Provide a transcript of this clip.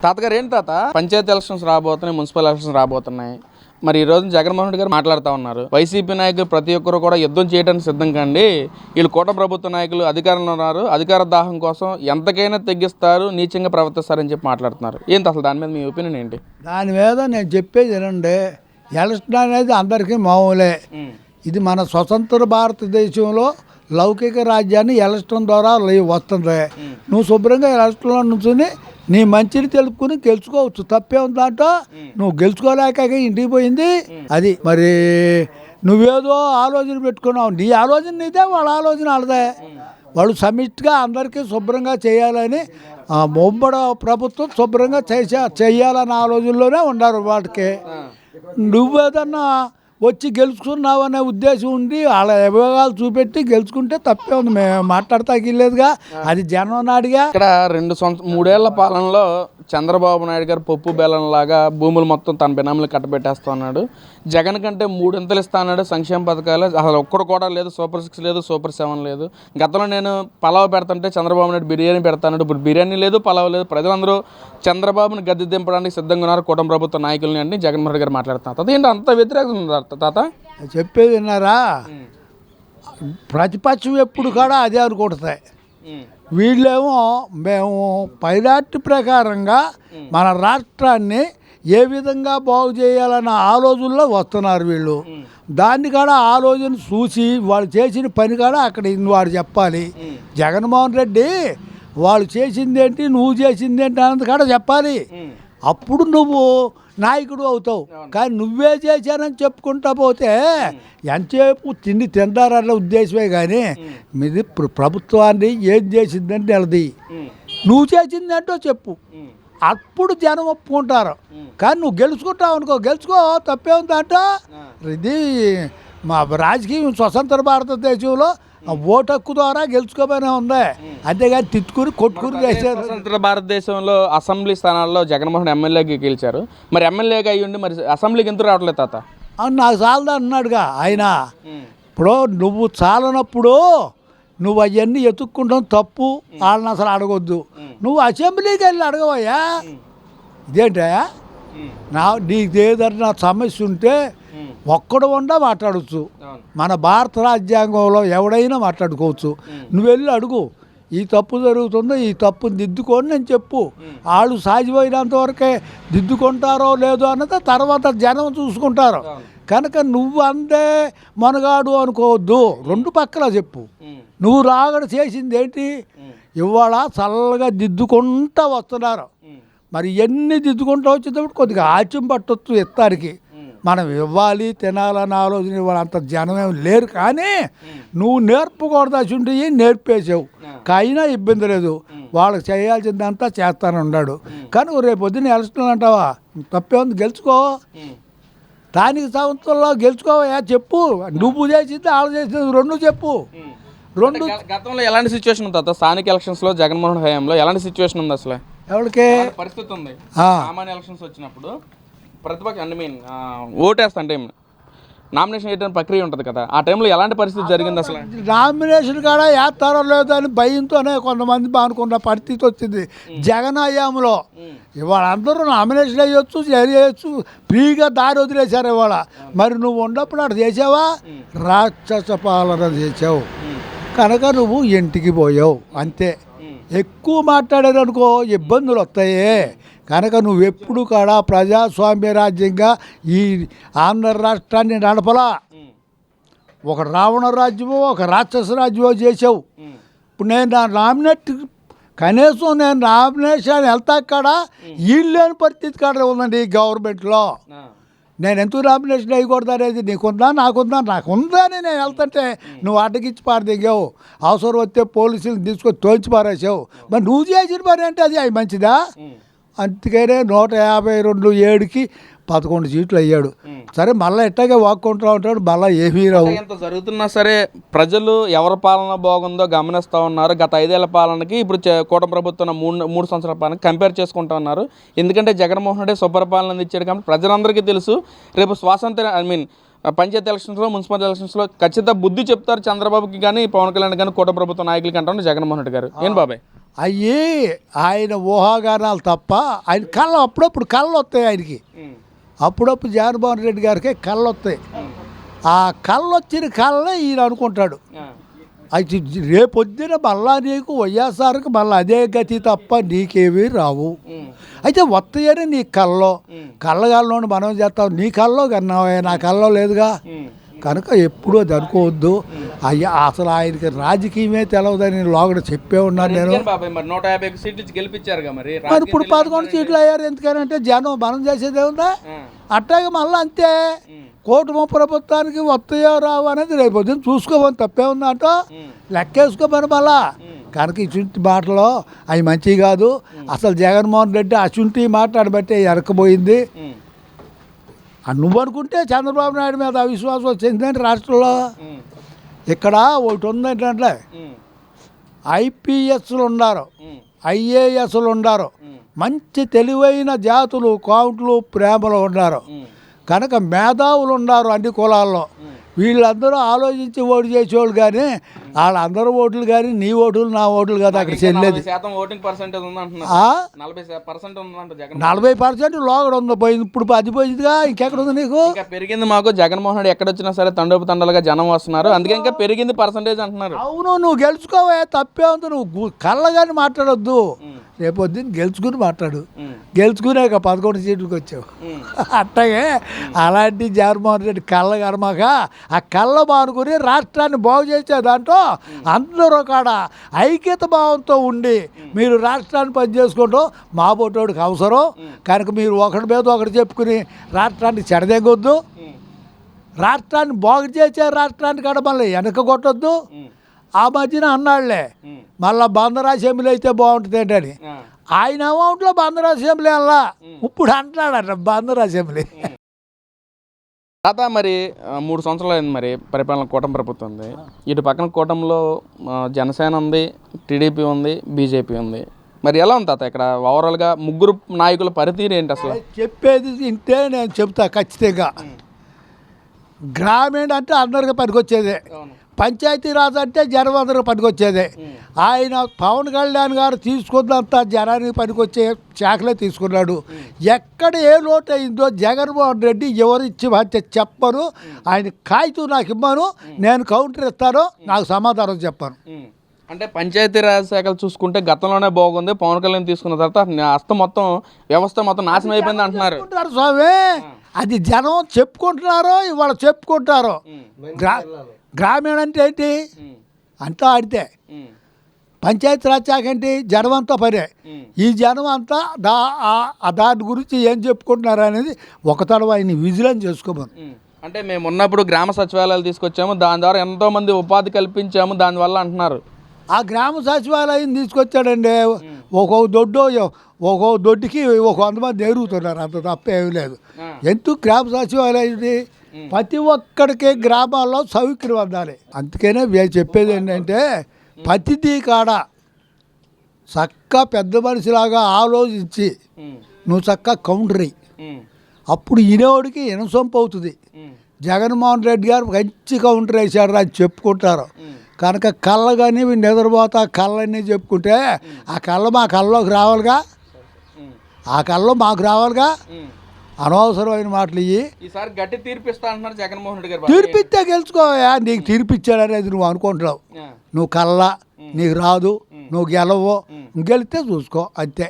తాతగారు ఏంటి తాత, పంచాయతీ ఎలక్షన్స్ రాబోతున్నాయి, మున్సిపల్ ఎలక్షన్స్ రాబోతున్నాయి. మరి ఈ రోజు జగన్మోహన్ రెడ్డి గారు మాట్లాడుతూ ఉన్నారు. వైసీపీ నాయకులు ప్రతి ఒక్కరు కూడా యుద్ధం చేయడానికి సిద్ధం కండి, వీళ్ళు కూటమి ప్రభుత్వ నాయకులు అధికారంలో ఉన్నారు, అధికార దాహం కోసం ఎంతకైనా తెగిస్తారు, నీచంగా ప్రవర్తిస్తారని చెప్పి మాట్లాడుతున్నారు. ఏంటి అసలు దాని మీద మీ ఒపీనియన్ ఏంటి? దాని మీద నేను చెప్పేది ఏనండి, ఎలక్షన్ అనేది అందరికీ మామూలే. ఇది మన స్వతంత్ర భారతదేశంలో లౌకిక రాజ్యాన్ని ఎలక్షన్ ద్వారా వస్తుంది. నువ్వు శుభ్రంగా ఎలక్షన్లో నుంచుని నీ మంచిని తెలుపుకుని గెలుచుకోవచ్చు, తప్పే ఉంది దాంట్లో. నువ్వు గెలుచుకోలేక ఇంటికి పోయింది అది. మరి నువ్వేదో ఆలోచన పెట్టుకున్నావు, నీ ఆలోచన నీదే, వాళ్ళ ఆలోచన వాళ్ళదే. వాళ్ళు సమిష్టిగా అందరికీ శుభ్రంగా చేయాలని ముంబడి ప్రభుత్వం శుభ్రంగా చేయాలన్న ఆలోచనలోనే ఉన్నారు. వాటికి నువ్వేదన్నా వచ్చి గెలుచుకున్నావు అనే ఉద్దేశం ఉండి వాళ్ళ విభాగాలు చూపెట్టి గెలుచుకుంటే తప్పే ఉంది. మేము మాట్లాడతాకిలేదుగా, అది జనం నాడిగా. ఇక్కడ 3 ఏళ్ల పాలనలో చంద్రబాబు నాయుడు గారు పప్పు బెల్లం లాగా భూములు మొత్తం తన బినామీలు కట్టబెట్టేస్తా ఉన్నాడు. జగన్ కంటే 3 ఇంతలు ఇస్తా అన్నాడు సంక్షేమ పథకాలు, అసలు ఒక్కడు కూడా లేదు. సూపర్ 6 లేదు, సూపర్ 7 లేదు. గతంలో నేను పలావ్ పెడతాంటే చంద్రబాబు నాయుడు బిర్యానీ పెడతాడు, ఇప్పుడు బిర్యానీ లేదు, పలావ్ లేదు. ప్రజలందరూ చంద్రబాబుని గద్దె దింపడానికి సిద్ధంగా ఉన్నారు, కూటమి ప్రభుత్వ నాయకులని అని జగన్మోహన్ రెడ్డి గారు మాట్లాడుతున్నారు. అదేంటి అంత వ్యతిరేకత ఉంది తాత? చెప్పేది విన్నారా? ప్రతిపక్షం ఎప్పుడు కూడా అదే అనుకుంటాయి. వీళ్ళేమో మేము పైరాటి ప్రకారంగా మన రాష్ట్రాన్ని ఏ విధంగా బాగు చేయాలన్న ఆలోచనలో వస్తున్నారు వీళ్ళు. దాన్ని కూడా ఆలోచన చూసి వాళ్ళు చేసిన పని కూడా అక్కడ వాడు చెప్పాలి. జగన్మోహన్ రెడ్డి వాళ్ళు చేసిందేంటి, నువ్వు చేసిందేంటి అన్నది కూడా చెప్పాలి. అప్పుడు నువ్వు నాయకుడు అవుతావు. కానీ నువ్వే చేశానని చెప్పుకుంటా పోతే ఎంతసేపు తిండి తింటారన్న ఉద్దేశమే. కానీ మీది ప్రభుత్వాన్ని ఏం చేసిందని నిలది, నువ్వు చేసిందంటో చెప్పు, అప్పుడు జనం ఒప్పుకుంటారు. కానీ నువ్వు గెలుచుకుంటావు అనుకో, గెలుచుకో, తప్పే ఉందంట. ఇది మా రాజకీయం స్వతంత్ర భారతదేశంలో ఓటు హక్కు ద్వారా గెలుచుకోబోనే ఉంది, అంతేగాని తిట్టుకుని కొట్టుకుని చేశారు. స్వతంత్ర భారతదేశంలో అసెంబ్లీ స్థానాల్లో జగన్మోహన్ ఎమ్మెల్యేకి గెలిచారు. మరి ఎమ్మెల్యేగా అయ్యుండి మరి అసెంబ్లీకి ఎందుకు రావట్లేదు తాత? నాకు చాలదా అన్నాడుగా ఆయన. ఇప్పుడు నువ్వు చాలనప్పుడు నువ్వు అవన్నీ ఎత్తుక్కుంటాం తప్పు. వాళ్ళని అసలు అడగొద్దు. నువ్వు అసెంబ్లీకి వెళ్ళి అడగవయ్యా. ఇదేంటయ్యా, నీకు ఏదన్నా సమస్య ఉంటే ఒక్కడు ఉండా మాట్లాడచ్చు. మన భారత రాజ్యాంగంలో ఎవడైనా మాట్లాడుకోవచ్చు. నువ్వు వెళ్ళి అడుగు, ఈ తప్పు జరుగుతుందో, ఈ తప్పుని దిద్దుకొని నేను చెప్పు. వాళ్ళు సాగిపోయినంత వరకే దిద్దుకుంటారో లేదో అన్నది తర్వాత జనం చూసుకుంటారు. కనుక నువ్వు అందే మనగాడు అనుకోవద్దు, 2 పక్కల చెప్పు. నువ్వు రాగడ చేసింది ఏంటి? ఇవాళ చల్లగా దిద్దుకుంటా వస్తున్నారు. మరి ఎన్ని దిద్దుకుంటూ వచ్చేటప్పుడు కొద్దిగా ఆచం పట్టొచ్చు ఎత్తారికి. మనం ఇవ్వాలి, తినాలని ఆలోచన ఇవ్వాలి, అంత జనమేమి లేరు. కానీ నువ్వు నేర్పకూడదు, అసుంటివి నేర్పేసావు. అయినా ఇబ్బంది లేదు, వాళ్ళకి చేయాల్సిందంతా చేస్తాను ఉన్నాడు. కానీ రేపు పొద్దున్న ఎలక్షన్ అంటావా, తప్పే ఉంది, గెలుచుకో. స్థానిక సంస్థల్లో గెలుచుకోవా, చెప్పు. నువ్వు చేసింది వాళ్ళు చేసింది 2 చెప్పు. గతంలో ఎలాంటి సిచ్యువేషన్ ఉంది తాత? స్థానిక ఎలక్షన్స్లో జగన్మోహన్ హయాంలో ఎలాంటి సిచ్యువేషన్ ఉంది? అసలు ఎవరికి పరిస్థితి ఉంది? సామాన్య ఎలక్షన్స్ వచ్చినప్పుడు ప్రతిపక్ష ఓటేస్తా అంటే నామినేషన్ వేయడానికి ప్రక్రియ ఉంటుంది కదా, ఆ టైంలో ఎలాంటి పరిస్థితి జరిగింది? అసలు నామినేషన్ కూడా వేస్తారో లేదో అని భయంతోనే కొంతమంది అనుకున్న పరిస్థితి వచ్చింది జగన్ హయాంలో. ఇవాళ అందరూ నామినేషన్ వేయొచ్చు, చేయొచ్చు, ఫ్రీగా దారి వదిలేశారు ఇవాళ. మరి నువ్వు ఉన్నప్పుడు అక్కడ చేసావా? రాక్షస పాలన చేసావు కనుక నువ్వు ఇంటికి పోయావు, అంతే. ఎక్కువ మాట్లాడేదనుకో ఇబ్బందులు వస్తాయి. కనుక నువ్వెప్పుడు కూడా ప్రజాస్వామ్య రాజ్యంగా ఈ ఆంధ్ర రాష్ట్రాన్ని నడపలా. ఒక రావణ రాజ్యమో ఒక రాక్షస రాజ్యమో చేసావు. ఇప్పుడు నేను నా కనీసం నేను నామినేషన్ వెళ్తా కాడ వీళ్ళని పరిస్థితి కాడ ఉందండి ఈ గవర్నమెంట్లో. నేను ఎందుకు నామినేషన్ వేయకూడదు అనేది నీకుందా, నాకుందా? నాకుందా అని నేను వెళ్తుంటే నువ్వు అడ్డగిచ్చి పారదిగావు. అవసరం వస్తే పోలీసులు తీసుకొని తోల్చి పారేసావు. మరి నువ్వు చేసిన పని అంటే అది మంచిదా? అందుకనే 152 7కి 11 సీట్లు అయ్యాడు. సరే మళ్ళీ ఎట్టాగే వాక్కుంటూ ఉంటాడు, మళ్ళీ ఏమీ రావు. ఎంత జరుగుతున్నా సరే ప్రజలు ఎవరి పాలన బాగుందో గమనిస్తూ ఉన్నారు. గత 5 ఏళ్ల పాలనకి ఇప్పుడు కూటమి ప్రభుత్వం 3 సంవత్సరాల పాలన కంపేర్ చేసుకుంటూ ఉన్నారు. ఎందుకంటే జగన్మోహన్ రెడ్డి సుపరిపాలన అందించాడు కాబట్టి ప్రజలందరికీ తెలుసు. రేపు స్వాతంత్ర పంచాయతీ ఎలక్షన్స్లో, మున్సిపల్ ఎలక్షన్స్లో ఖచ్చితంగా బుద్ధి చెప్తారు చంద్రబాబుకి కానీ, పవన్ కళ్యాణ్ కానీ, కూటమి ప్రభుత్వ నాయకులకి అంటారు జగన్మోహన్ రెడ్డి గారు. ఏం బాబాయ్? అయ్యి ఆయన ఊహాగానాలు తప్ప ఆయన కళ్ళు అప్పుడప్పుడు కళ్ళు వస్తాయి ఆయనకి. అప్పుడప్పుడు జగన్మోహన్ రెడ్డి గారికి కళ్ళు వస్తాయి. ఆ కళ్ళు వచ్చిన కళ్ళనే ఈయన అనుకుంటాడు. అయితే రేపొద్దున మళ్ళా నీకు వైఎస్ఆర్కి మళ్ళీ అదే గతి తప్ప నీకేమీ రావు. అయితే వస్తాయని నీ కళ్ళగాల్లోని మనం చేస్తాం. నీ కల్లో కన్నావా, నా కల్లో లేదుగా. కనుక ఎప్పుడూ అది అనుకోవద్దు. అయ్యా అసలు ఆయనకి రాజకీయమే తెలవదని లోగడ చెప్పే ఉన్నాను నేను. మరి ఇప్పుడు 11 సీట్లు అయ్యారు. ఎందుకనంటే జనం మనం చేసేది ఏముందా? అట్టాగే మళ్ళీ అంతే. కూటమి ప్రభుత్వానికి వస్తాయో రావు అనేది రేపు పొద్దున్న చూసుకోమని తప్పే ఉందంట. లెక్కేసుకోమని మళ్ళా. కనుక ఇటువంటి మాటలు అవి మంచివి కాదు. అసలు జగన్మోహన్ రెడ్డి అటువంటి మాట్లాడబట్టే వెనకపోయింది. నువ్వు అనుకుంటే చంద్రబాబు నాయుడు మీద అవిశ్వాసం వచ్చిందంటే రాష్ట్రంలో. ఇక్కడ ఒకటి ఉందేంటంటే ఐపీఎస్లు ఉన్నారు, ఐఏఎస్లు ఉన్నారు, మంచి తెలివైన జాతులు, కౌంట్లు, ప్రేమలు ఉన్నారు. కనుక మేధావులు ఉన్నారు అన్ని కులాల్లో. వీళ్ళందరూ ఆలోచించి ఓటు చేసేవాళ్ళు. కానీ వాళ్ళందరూ ఓట్లు కానీ నీ ఓట్లు నా ఓట్లు కదా అక్కడ చెల్లేది. 40% లోగడ ఉంది పోయింది. ఇప్పుడు 10 పోయిందిగా, ఇంకెక్కడ ఉంది నీకు? పెరిగింది మాకు. జగన్మోహన్ రెడ్డి ఎక్కడ వచ్చినా సరే తండోపు జనం వస్తున్నారు. అందుకే ఇంకా పెరిగింది పర్సంటేజ్ అంటున్నారు. అవును, నువ్వు గెలుచుకోవే, తప్పే ఉంది. నువ్వు కళ్ళగాని మాట్లాడొద్దు. రేపొద్దున గెలుచుకుని మాట్లాడు. గెలుచుకునే 11 సీట్లకు వచ్చావు. అట్టగే అలాంటి జగన్మోహన్ రెడ్డి కళ్ళ కర్మక ఆ కళ్ళ మానుకుని రాష్ట్రాన్ని బాగు చేసే దాంట్లో అందరూ కాడ ఐక్యత భావంతో ఉండి మీరు రాష్ట్రాన్ని పనిచేసుకుంటూ మా బోటోడికి అవసరం. కనుక మీరు ఒకటి మీద ఒకటి చెప్పుకుని రాష్ట్రాన్ని చెడదెగ్గొద్దు. రాష్ట్రాన్ని బాగు చేసే రాష్ట్రాన్ని కాడ మళ్ళీ వెనక కొట్టొద్దు. ఆ మధ్యన అన్నాళ్లే మళ్ళా బందర్ అసెంబ్లీ అయితే బాగుంటుంది ఏంటని. ఆయన అమౌంట్లో బందర్ అసెంబ్లీ అలా ఇప్పుడు అంటున్నాడట బందర్ అసెంబ్లీ. తాత మరి 3 సంవత్సరాలు అయింది మరి పరిపాలన, కూటమి ప్రభుత్వం ఉంది. ఇటు పక్కన కూటమిలో జనసేన ఉంది, టీడీపీ ఉంది, బీజేపీ ఉంది. మరి ఎలా ఉంది తాత ఇక్కడ ఓవరాల్గా ముగ్గురు నాయకుల పరితీరు ఏంటి అసలు? చెప్పేది ఇంటే నేను చెప్తా ఖచ్చితంగా. గ్రామీణ అంటే అందరికి పనికొచ్చేదే, పంచాయతీరాజ్ అంటే జనం అందరికి పనికొచ్చేదే. ఆయన పవన్ కళ్యాణ్ గారు తీసుకున్నంత జనానికి పనికొచ్చే శాఖలే తీసుకున్నాడు. ఎక్కడ ఏ లోటు అయిందో జగన్మోహన్ రెడ్డి ఎవరిచ్చి చెప్పను. ఆయన కాగితం నాకు ఇమ్మను, నేను కౌంటర్ ఇస్తాను, నాకు సమాధానం చెప్పాను. అంటే పంచాయతీరాజ్ శాఖలు చూసుకుంటే గతంలోనే బాగుంది, పవన్ కళ్యాణ్ తీసుకున్న తర్వాత హస్తం మొత్తం వ్యవస్థ మొత్తం నాశనం అయిపోయింది అంటున్నారు స్వామి. అది జనం చెప్పుకుంటున్నారో ఇవాళ చెప్పుకుంటారో. గ్రామీణ అంటే ఏంటి? అంతా ఆడితే పంచాయతీరాజ్ శాఖ ఏంటి? జనం అంతా పనే. ఈ జనం అంతా దాని గురించి ఏం చెప్పుకుంటున్నారు అనేది ఒక తడవ ఆయన విజిలెన్స్ చేసుకోమని. అంటే మేము ఉన్నప్పుడు గ్రామ సచివాలయాలు తీసుకొచ్చాము, దాని ద్వారా ఎంతోమంది ఉపాధి కల్పించాము దానివల్ల అంటున్నారు. ఆ గ్రామ సచివాలయం తీసుకొచ్చాడండి. ఒక్కో దొడ్డికి 100 మంది ఎరుగుతున్నారు. అంత తప్పేమీ లేదు. ఎందుకు గ్రామ సచివాలయం? ప్రతి ఒక్కడికి గ్రామాల్లో సౌకర్యం అందాలి. అందుకనే చెప్పేది ఏంటంటే ప్రతిదీ కాడ చక్కగా పెద్ద మనిషిలాగా ఆలోచించి నువ్వు చక్కగా కౌంటర్ అయ్యి అప్పుడు ఈనేవాడికి ఇనసొంపు అవుతుంది. జగన్మోహన్ రెడ్డి గారు మంచి కౌంటర్ వేసాడు అని చెప్పుకుంటారు. కనుక కళ్ళ కానీ నిద్రపోతా కళ్ళన్నీ చెప్పుకుంటే ఆ కళ్ళ మా కళ్ళలోకి రావాలిగా, ఆ కళ్ళలో మాకు రావాలిగా. అనవసరమైన మాటలు ఇవి. ఈసారి గట్టి తీర్పిస్తా అంటున్నారు జగన్మోహన్ రెడ్డి గారు. తీర్పిస్తే గెలుచుకోవా? నీకు తీర్పిచ్చాడనేది నువ్వు అనుకుంటున్నావు. నువ్వు కళ్ళ నీకు రాదు, నువ్వు గెలవు, గెలిస్తే చూసుకో అంతే.